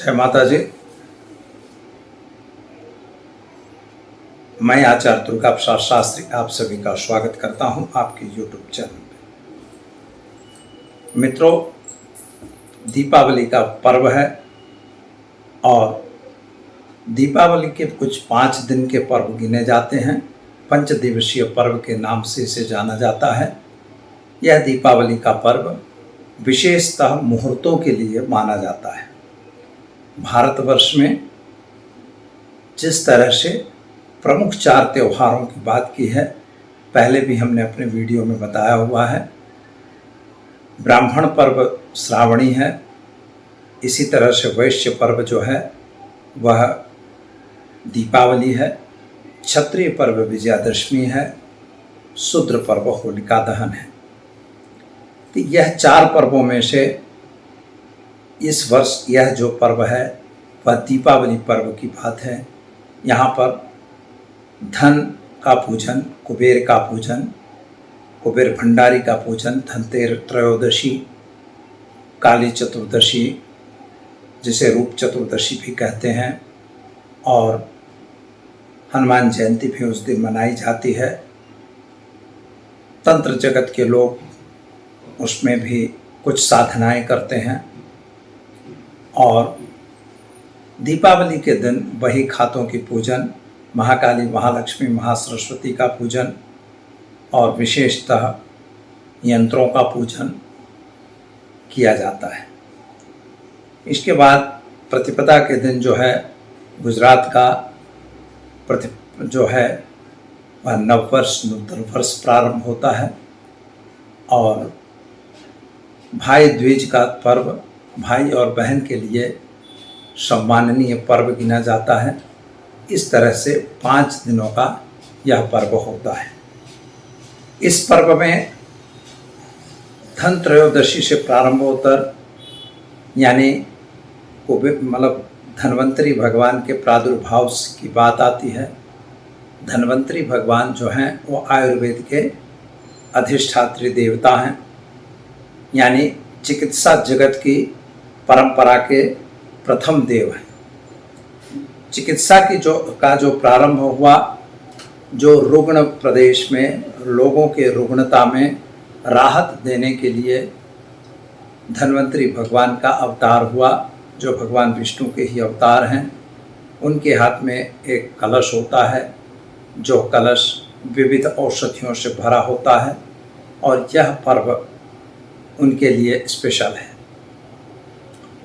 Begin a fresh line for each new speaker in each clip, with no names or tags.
जय माता जी। मैं आचार्य दुर्गा प्रसाद शास्त्री आप सभी का स्वागत करता हूं आपके YouTube चैनल पे। मित्रों, दीपावली का पर्व है और दीपावली के कुछ 5 दिन के पर्व गिने जाते हैं। पंचदिवसीय पर्व के नाम से इसे जाना जाता है। यह दीपावली का पर्व विशेषतः मुहूर्तों के लिए माना जाता है। भारतवर्ष में जिस तरह से प्रमुख 4 त्योहारों की बात की है, पहले भी हमने अपने वीडियो में बताया हुआ है। ब्राह्मण पर्व श्रावणी है, इसी तरह से वैश्य पर्व जो है वह दीपावली है, क्षत्रिय पर्व विजयादशमी है, शूद्र पर्व होलिका दहन है। तो यह 4 पर्वों में से इस वर्ष यह जो पर्व है वह दीपावली पर्व की बात है। यहाँ पर धन का पूजन, कुबेर का पूजन, कुबेर भंडारी का पूजन, धनतेरस, त्रयोदशी, काली चतुर्दशी जिसे रूप चतुर्दशी भी कहते हैं, और हनुमान जयंती भी उस दिन मनाई जाती है। तंत्र जगत के लोग उसमें भी कुछ साधनाएं करते हैं और दीपावली के दिन बही खातों की पूजन, महाकाली, महालक्ष्मी, महासरस्वती का पूजन और विशेषतः यंत्रों का पूजन किया जाता है। इसके बाद प्रतिपदा के दिन जो है गुजरात का जो है वह नववर्ष, नूतन वर्ष प्रारंभ होता है और भाई द्विज का पर्व भाई और बहन के लिए सम्माननीय पर्व गिना जाता है। इस तरह से 5 दिनों का यह पर्व होता है। इस पर्व में धन त्रयोदशी से प्रारंभ होकर यानी धन्वंतरी भगवान के प्रादुर्भाव की बात आती है। धन्वंतरी भगवान जो हैं वो आयुर्वेद के अधिष्ठात्री देवता हैं, यानी चिकित्सा जगत की परंपरा के प्रथम देव हैं। चिकित्सा की जो प्रारंभ हुआ, जो रुग्ण प्रदेश में लोगों के रुग्णता में राहत देने के लिए धन्वंतरी भगवान का अवतार हुआ, जो भगवान विष्णु के ही अवतार हैं। उनके हाथ में एक कलश होता है, जो कलश विविध औषधियों से भरा होता है और यह पर्व उनके लिए स्पेशल है।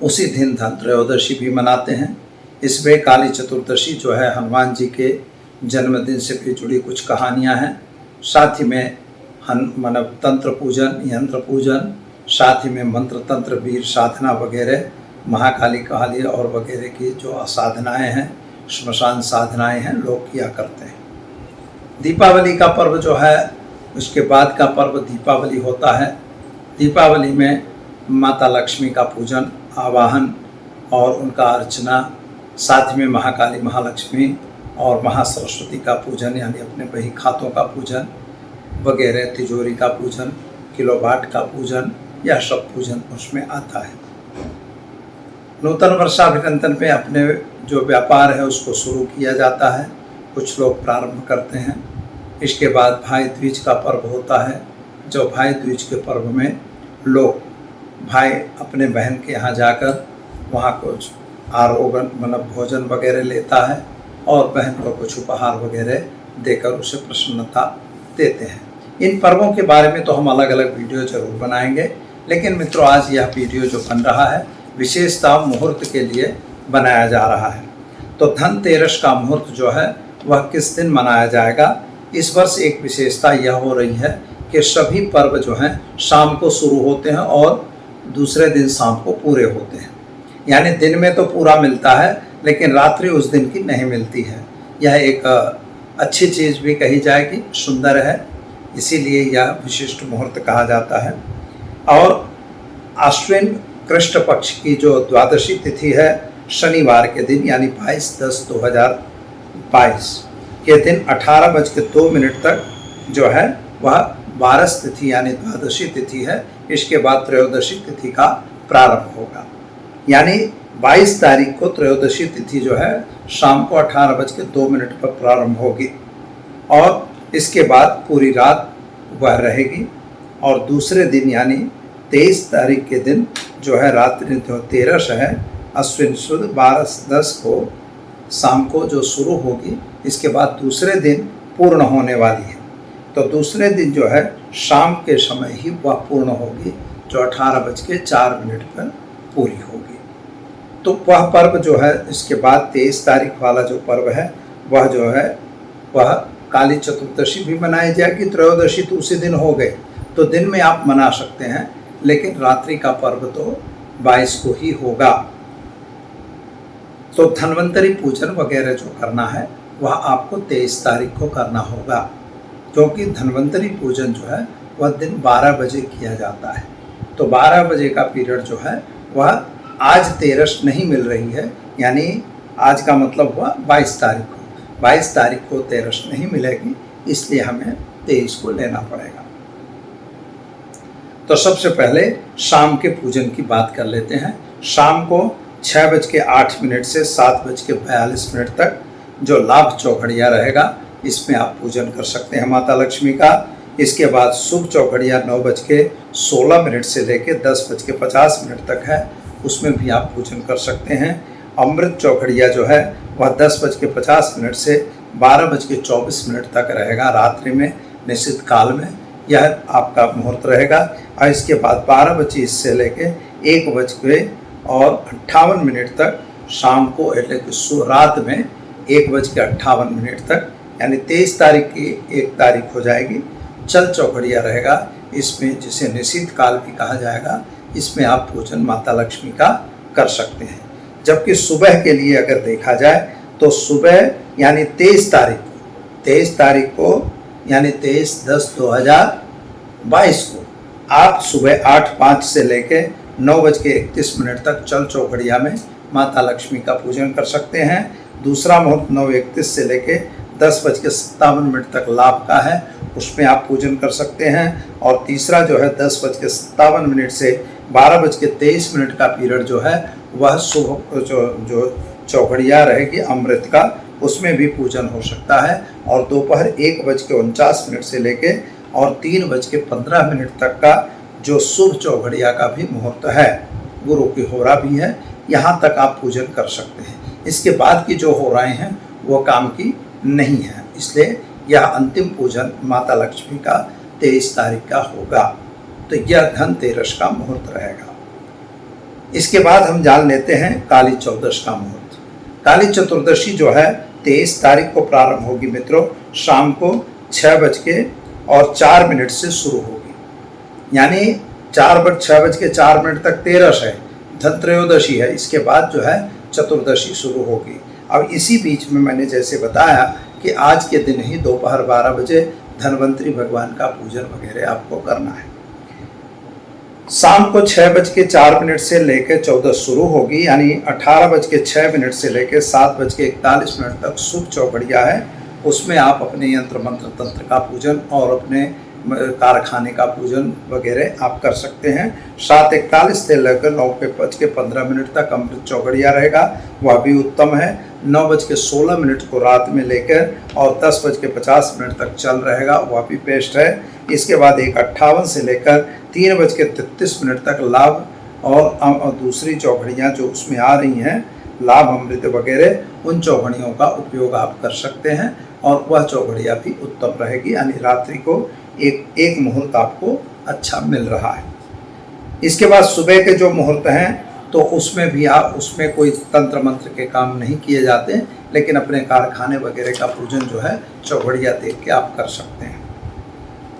उसी दिन धन त्रयोदशी भी मनाते हैं। इसमें काली चतुर्दशी जो है हनुमान जी के जन्मदिन से भी जुड़ी कुछ कहानियां हैं। साथ ही में तंत्र पूजन, यंत्र पूजन, साथ ही में मंत्र तंत्र वीर साधना वगैरह, महाकाली काली और वगैरह की जो साधनाएं हैं, श्मशान साधनाएं हैं, लोग किया करते हैं। दीपावली का पर्व जो है उसके बाद का पर्व दीपावली होता है। दीपावली में माता लक्ष्मी का पूजन, आवाहन और उनका अर्चना, साथ में महाकाली, महालक्ष्मी और महासरस्वती का पूजन, यानी अपने बही खातों का पूजन वगैरह, तिजोरी का पूजन, किलोवाट का पूजन, यह सब पूजन उसमें आता है। नूतन वर्षाभिनंदन में अपने जो व्यापार है उसको शुरू किया जाता है, कुछ लोग प्रारंभ करते हैं। इसके बाद भाई द्विज का पर्व होता है, जो भाई द्विज के पर्व में लोग भाई अपने बहन के यहाँ जाकर वहाँ कुछ आरोगन भोजन वगैरह लेता है और बहन को कुछ उपहार वगैरह देकर उसे प्रसन्नता देते हैं। इन पर्वों के बारे में तो हम अलग अलग वीडियो जरूर बनाएंगे, लेकिन मित्रों आज यह वीडियो जो बन रहा है विशेषतः मुहूर्त के लिए बनाया जा रहा है। तो धनतेरस का मुहूर्त जो है वह किस दिन मनाया जाएगा। इस वर्ष एक विशेषता यह हो रही है कि सभी पर्व जो हैं शाम को शुरू होते हैं और दूसरे दिन शाम को पूरे होते हैं, यानी दिन में तो पूरा मिलता है लेकिन रात्रि उस दिन की नहीं मिलती है। यह एक अच्छी चीज़ भी कही जाएगी, सुंदर है, इसीलिए यह विशिष्ट मुहूर्त कहा जाता है। और आश्विन कृष्ण पक्ष की जो द्वादशी तिथि है शनिवार के दिन, यानी 22/10/2022 के दिन 18:02 तक जो है वह बारस तिथि यानी द्वादशी तिथि है। इसके बाद त्रयोदशी तिथि का प्रारंभ होगा, यानी 22 तारीख को त्रयोदशी तिथि जो है शाम को 18:02 पर प्रारंभ होगी और इसके बाद पूरी रात वह रहेगी। और दूसरे दिन यानी 23 तारीख के दिन जो है रात्रि जो 13 है अश्विन शुद्ध 12:10 को शाम को जो शुरू होगी, इसके बाद दूसरे दिन पूर्ण होने वाली है। तो दूसरे दिन जो है शाम के समय ही वह पूर्ण होगी, जो 18:04 पर पूरी होगी। तो वह पर्व जो है इसके बाद 23 तारीख वाला जो पर्व है वह जो है वह काली चतुर्दशी भी मनाई जाएगी। त्रयोदशी तो उसी दिन हो गए, तो दिन में आप मना सकते हैं, लेकिन रात्रि का पर्व तो 22 को ही होगा। तो धन्वंतरी पूजन वगैरह जो करना है वह आपको 23 तारीख को करना होगा, क्योंकि धन्वंतरी पूजन जो है वह दिन 12 बजे किया जाता है। तो 12 बजे का पीरियड जो है वह आज 13 नहीं मिल रही है, यानी आज का मतलब हुआ 22 तारीख को। 22 तारीख को 13 नहीं मिलेगी, इसलिए हमें 23 को लेना पड़ेगा। तो सबसे पहले शाम के पूजन की बात कर लेते हैं। शाम को 6:08 से 7:42 तक जो लाभ चौघड़िया रहेगा, इसमें आप पूजन कर सकते हैं माता लक्ष्मी का। इसके बाद शुभ चौघड़िया 9:16 से लेकर 10:50 तक है, उसमें भी आप पूजन कर सकते हैं। अमृत चौघड़िया जो है वह 10:50 से 12:24 तक रहेगा रात्रि में, निश्चित काल में यह आपका मुहूर्त रहेगा। और इसके बाद 12:25 से लेके 1:58 तक शाम को, यानी कि रात में 1:58 तक, यानी 23 तारीख की 1 तारीख हो जाएगी। चल चौघड़िया रहेगा, इसमें जिसे निश्चित काल भी कहा जाएगा, इसमें आप पूजन माता लक्ष्मी का कर सकते हैं। जबकि सुबह के लिए अगर देखा जाए तो सुबह यानी 23 तारीख को यानी 23/10/2022 को आप सुबह 8:05 से लेके 9:31 तक चल चौघड़िया में माता लक्ष्मी का पूजन कर सकते हैं। दूसरा मुहूर्त 9:31 से लेके 10:57 तक लाभ का है, उसमें आप पूजन कर सकते हैं। और तीसरा जो है 10:57 से 12:23 का पीरियड जो है वह शुभ जो चौघड़िया रहेगी अमृत का, उसमें भी पूजन हो सकता है। और दोपहर 1:49 से लेके और 3:15 तक का जो शुभ चौघड़िया का भी मुहूर्त है, गुरु की होरा भी है, यहाँ तक आप पूजन कर सकते हैं। इसके बाद की जो होराएं हैं वो काम की नहीं है, इसलिए यह अंतिम पूजन माता लक्ष्मी का 23 तारीख का होगा। तो यह धनतेरस का मुहूर्त रहेगा। इसके बाद हम जान लेते हैं काली चौदश का मुहूर्त। काली चतुर्दशी जो है 23 तारीख को प्रारंभ होगी मित्रों, शाम को 6:04 से शुरू होगी, यानी 6:04 तक 13 है, धनत्रयोदशी है। इसके बाद जो है चतुर्दशी शुरू होगी। अब इसी बीच में मैंने जैसे बताया कि आज के दिन ही दोपहर 12 बजे धन्वंतरी भगवान का पूजन वगैरह आपको करना है। शाम को 6:04 से लेकर 14 शुरू होगी, यानी 18:06 से लेकर 7:41 तक शुभ चौघड़िया है। उसमें आप अपने यंत्र मंत्र तंत्र का पूजन और अपने कारखाने का पूजन वगैरह आप कर सकते हैं। 7:41 से लेकर 9:15 तक अमृत चौघड़िया रहेगा, वह भी उत्तम है। 9:16 को रात में लेकर और 10:50 तक चल रहेगा, वह भी बेस्ट है। इसके बाद 1:58 से लेकर 3:33 तक लाभ और दूसरी चौघड़ियाँ जो उसमें आ रही हैं, लाभ अमृत वगैरह, उन चौघड़ियों का उपयोग आप कर सकते हैं और वह चौघड़िया भी उत्तम रहेगी, यानी रात्रि को एक मुहूर्त आपको अच्छा मिल रहा है। इसके बाद सुबह के जो मुहूर्त हैं तो उसमें भी आप, उसमें कोई तंत्र मंत्र के काम नहीं किए जाते, लेकिन अपने कारखाने वगैरह का पूजन जो है चौघड़िया देख के आप कर सकते हैं।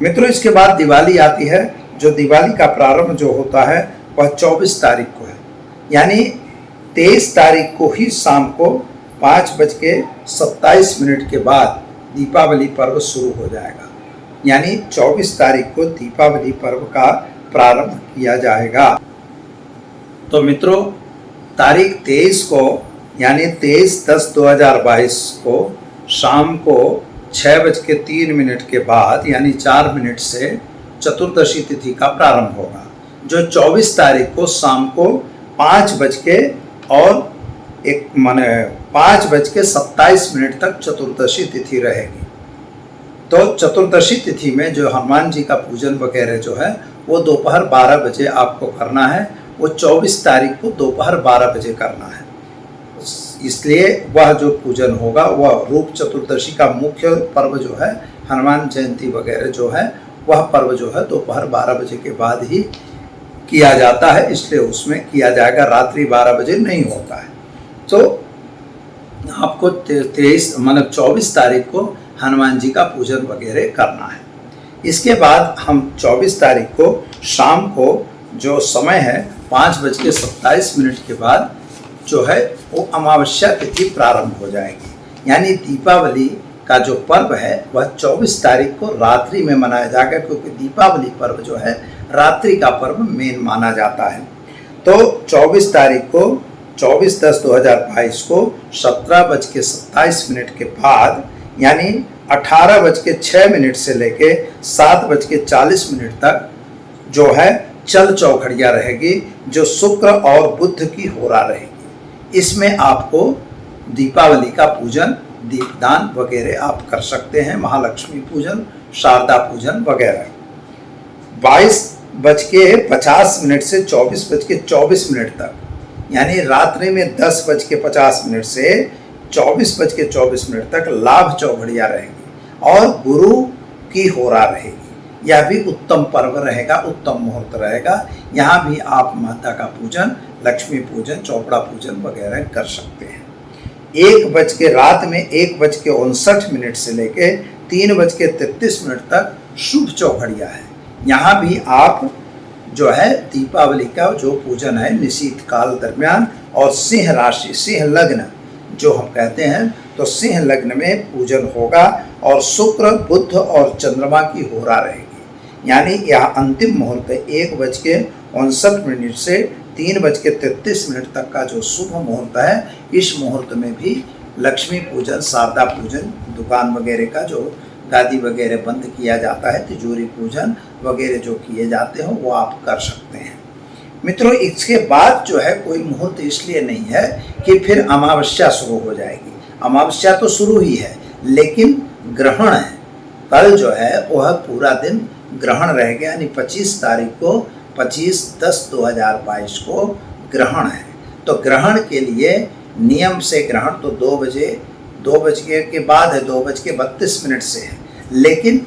मित्रों, इसके बाद दिवाली आती है। जो दिवाली का प्रारंभ जो होता है वह 24 तारीख को है, यानी 23 तारीख को ही शाम को 5:27 के बाद दीपावली पर्व शुरू हो जाएगा, यानी 24 तारीख को दीपावली पर्व का प्रारंभ किया जाएगा। तो मित्रों, तारीख 23 को यानी 23/10/2022 को शाम को 6:03 के बाद यानी 4 मिनट से चतुर्दशी तिथि का प्रारंभ होगा, जो 24 तारीख को शाम को 5:59 और एक माने 5:27 तक चतुर्दशी तिथि रहेगी। तो चतुर्दशी तिथि में जो हनुमान जी का पूजन वगैरह जो है वो दोपहर 12 बजे आपको करना है। वो 24 तारीख को दोपहर 12 बजे करना है। इसलिए वह जो पूजन होगा वह रूप चतुर्दशी का मुख्य पर्व जो है हनुमान जयंती वगैरह जो है वह पर्व जो है दोपहर 12 बजे के बाद ही किया जाता है, इसलिए उसमें किया जाएगा, रात्रि 12 बजे नहीं होता है। तो आपको 24 तारीख को हनुमान जी का पूजन वगैरह करना है। इसके बाद हम 24 तारीख को शाम को जो समय है 5:27 के बाद जो है वो अमावस्या तिथि प्रारंभ हो जाएगी। यानी दीपावली का जो पर्व है वह 24 तारीख को रात्रि में मनाया जाएगा, क्योंकि दीपावली पर्व जो है रात्रि का पर्व मेन माना जाता है। तो 24 तारीख को 24/10/2022 को 17:27 के बाद यानी 18:06 से लेके 7:40 तक जो है चल चौघड़िया रहेगी, जो शुक्र और बुध की होरा रहेगी। इसमें आपको दीपावली का पूजन, दीपदान वगैरह आप कर सकते हैं, महालक्ष्मी पूजन, शारदा पूजन वगैरह। 22:50 से 24:24 तक यानी रात्रि में 10:50 से 24:24 तक लाभ चौघड़िया रहेगी और गुरु की होरा रहेगी। यह भी उत्तम पर्व रहेगा, उत्तम मुहूर्त रहेगा। यहाँ भी आप माता का पूजन, लक्ष्मी पूजन, चौपड़ा पूजन वगैरह कर सकते हैं। रात में 1:59 से लेके 3:33 तक शुभ चौघड़िया है। यहाँ भी आप जो है दीपावली का जो पूजन है निशीत काल दरमियान, और सिंह राशि, सिंह लग्न जो हम कहते हैं, तो सिंह लग्न में पूजन होगा और शुक्र, बुध और चंद्रमा की होरा रहेगी। यानी यह अंतिम मुहूर्त 1:59 से 3:33 तक का जो शुभ मुहूर्त है, इस मुहूर्त में भी लक्ष्मी पूजन, शारदा पूजन, दुकान वगैरह का जो गादी वगैरह बंद किया जाता है, तिजोरी पूजन वगैरह जो किए जाते हो वो आप कर सकते हैं। मित्रों, इसके बाद जो है कोई मुहूर्त इसलिए नहीं है कि फिर अमावस्या शुरू हो जाएगी। अमावस्या तो शुरू ही है, लेकिन ग्रहण है। कल जो है वह पूरा दिन ग्रहण रहेगा, यानी 25 तारीख को 25/10/2022 को ग्रहण है। तो ग्रहण के लिए नियम से ग्रहण तो 2 बजे के बाद है, 2:32 से है, लेकिन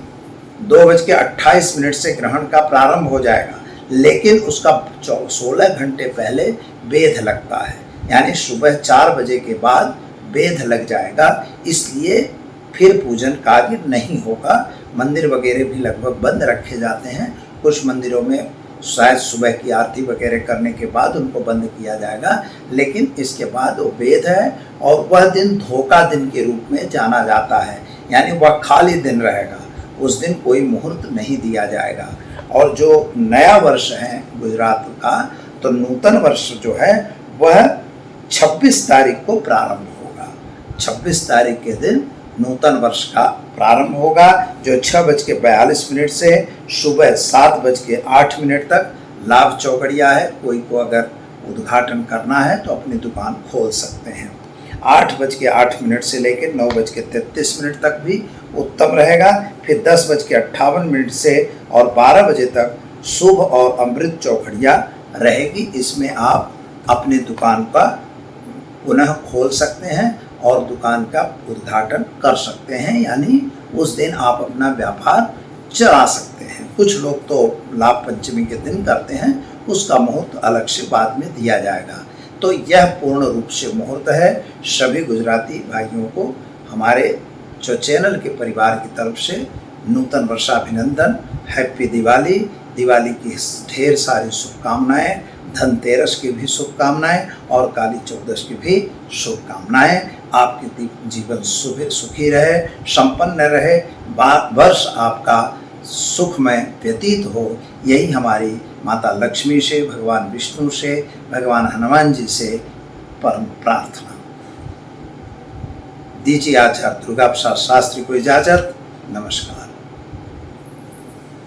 2:28 से ग्रहण का प्रारंभ हो जाएगा, लेकिन उसका 16 घंटे पहले बेध लगता है। यानी सुबह 4 बजे के बाद बेध लग जाएगा, इसलिए फिर पूजन कार्य नहीं होगा। मंदिर वगैरह भी लगभग बंद रखे जाते हैं। कुछ मंदिरों में शायद सुबह की आरती वगैरह करने के बाद उनको बंद किया जाएगा, लेकिन इसके बाद वो वेद है और वह दिन धोखा दिन के रूप में जाना जाता है। यानी वह खाली दिन रहेगा, उस दिन कोई मुहूर्त नहीं दिया जाएगा। और जो नया वर्ष है गुजरात का, तो नूतन वर्ष जो है वह 26 तारीख को प्रारंभ होगा। 26 तारीख के दिन नूतन वर्ष का प्रारंभ होगा, जो 6:42 से सुबह 7:08 तक लाभ चौघड़िया है। कोई को अगर उद्घाटन करना है तो अपनी दुकान खोल सकते हैं। 8:08 से लेकर 9:33 तक भी उत्तम रहेगा। फिर 10:58 से और 12 बजे तक शुभ और अमृत चौघड़िया रहेगी। इसमें आप अपनी दुकान का पुनः खोल सकते हैं और दुकान का उद्घाटन कर सकते हैं, यानी उस दिन आप अपना व्यापार चला सकते हैं। कुछ लोग तो लाभ पंचमी के दिन करते हैं, उसका मुहूर्त अलग से बाद में दिया जाएगा। तो यह पूर्ण रूप से मुहूर्त है। सभी गुजराती भाइयों को हमारे जो चैनल के परिवार की तरफ से नूतन वर्षाभिनंदन, हैप्पी दिवाली, दिवाली की ढेर सारी शुभकामनाएं, धनतेरस की भी शुभकामनाएं और काली चौदश की भी शुभकामनाएं। आपकी जीवन सुखी रहे, संपन्न रहे, वर्ष आपका सुखमय व्यतीत हो, यही हमारी माता लक्ष्मी से, भगवान विष्णु से, भगवान हनुमान जी से परम प्रार्थना। दीजिए आचार्य दुर्गा प्रसाद शास्त्री को इजाजत। नमस्कार।